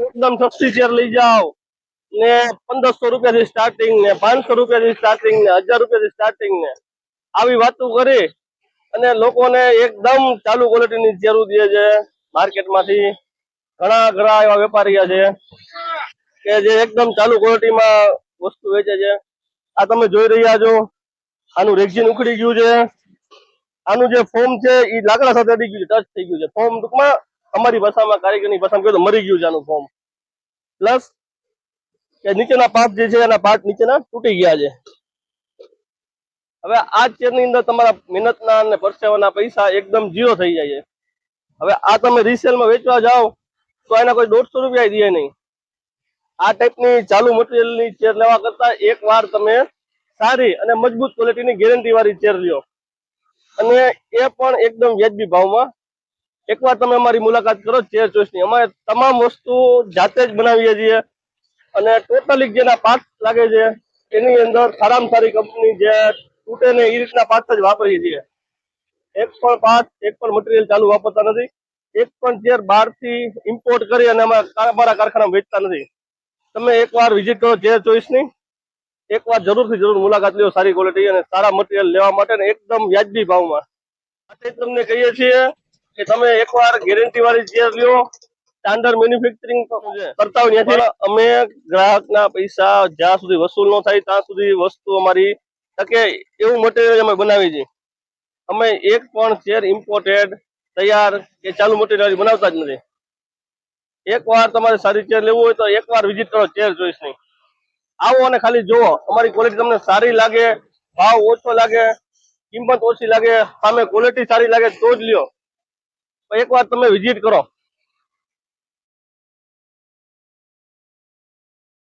એકદમ સસ્તી ચેર લઈ જાઓ ને 1500 રૂપિયાથી સ્ટાર્ટિંગ ને 500 રૂપિયાથી સ્ટાર્ટિંગ ને 1000 રૂપિયાથી સ્ટાર્ટિંગ ને આવી વાતો કરી અને લોકોને એકદમ ચાલુ ક્વોલિટીની ચેરો દે છે માર્કેટમાંથી. ઘણા ઘણા એવા વેપારીયા છે કે જે એકદમ ચાલુ ક્વોલિટીમાં વસ્તુ વેચે છે. આ તમે જોઈ રહ્યા છો, આનું રેક્ઝિન ઉખડી ગયું છે. આનું જે ફોર્મ છે એ લાકડા સાથે અડી ગયું છે, ટચ થઈ ગયું છે. ફોર્મ ટૂંકમાં અમારી ભાષામાં, કારીગરની ભાષામાં કહ્યું તો મરી ગયું છે આનું ફોર્મ. પ્લસ કે નીચેના પાર્ટ જે છે એના પાર્ટ નીચેના તૂટી ગયા છે. હવે આ ચેરની અંદર તમારા મહેનતના અને પરસેવાના પૈસા એકદમ ઝીરો થઈ જાય છે. હવે આ તમે રીસેલમાં વેચવા જાઓ તો એના કોઈ 150 રૂપિયા દે નહીં. આ ટાઈપની ચાલુ મટીરિયલની ચેર લેવા કરતા એક વાર તમે સારી અને મજબૂત ક્વોલિટીની ગેરંટી વાળી ચેર લ્યો, અને એ પણ એકદમ વ્યાજબી ભાવમાં. એકવાર તમે અમારી મુલાકાત કરો ચેર ચોઈસની. અમે તમામ વસ્તુ જાતે જ બનાવીએ છીએ અને ટોટલી જેના પાર્ટ લાગે છે એની અંદર સારામાં સારી કંપની જે તૂટે ને એ રીતના પાર્ટ જ વાપરીએ છીએ. એક પણ પાર્ટ, એક પણ મટીરિયલ ચાલુ વાપરતા નથી. એક પણ ચેર બહારથી ઇમ્પોર્ટ કરી અને અમારા કારખાનામાં વેચતા નથી. તમે એકવાર વિઝિટ કરો ચેર ચોઈસની, એકવાર જરૂરથી જરૂર મુલાકાત લ્યો સારી ક્વોલિટી અને સારા મટીરિયલ લેવા માટે ને એકદમ વ્યાજબી ભાવમાં. માટે તમને કહીએ છીએ કે તમે એકવાર ગેરંટી વાળી ચેર લ્યો. સ્ટાન્ડર્ડ મેન્યુફેક્ચરિંગ કરતા હોય ત્યાંથી અમે ગ્રાહકના પૈસા જ્યાં સુધી વસૂલ ન થાય ત્યાં સુધી વસ્તુ અમારી ટકે એવું મટીરિયલ અમે બનાવી છીએ. અમે એક પણ ચેર ઇમ્પોર્ટેડ, તૈયાર કે ચાલુ મટીરિયલ બનાવતા જ નથી. એકવાર તમારે સારી ચેર લેવું હોય તો એકવાર વિઝિટ કરો ચેર ચોઈસની. આવો અને ખાલી જુઓ. અમારી ક્વોલિટી તમને સારી લાગે, ભાવ ઓછો લાગે, કિંમત ઓછી લાગે, સામે ક્વોલિટી સારી લાગે તો જ લ્યો. એકવાર તમે વિઝિટ કરો.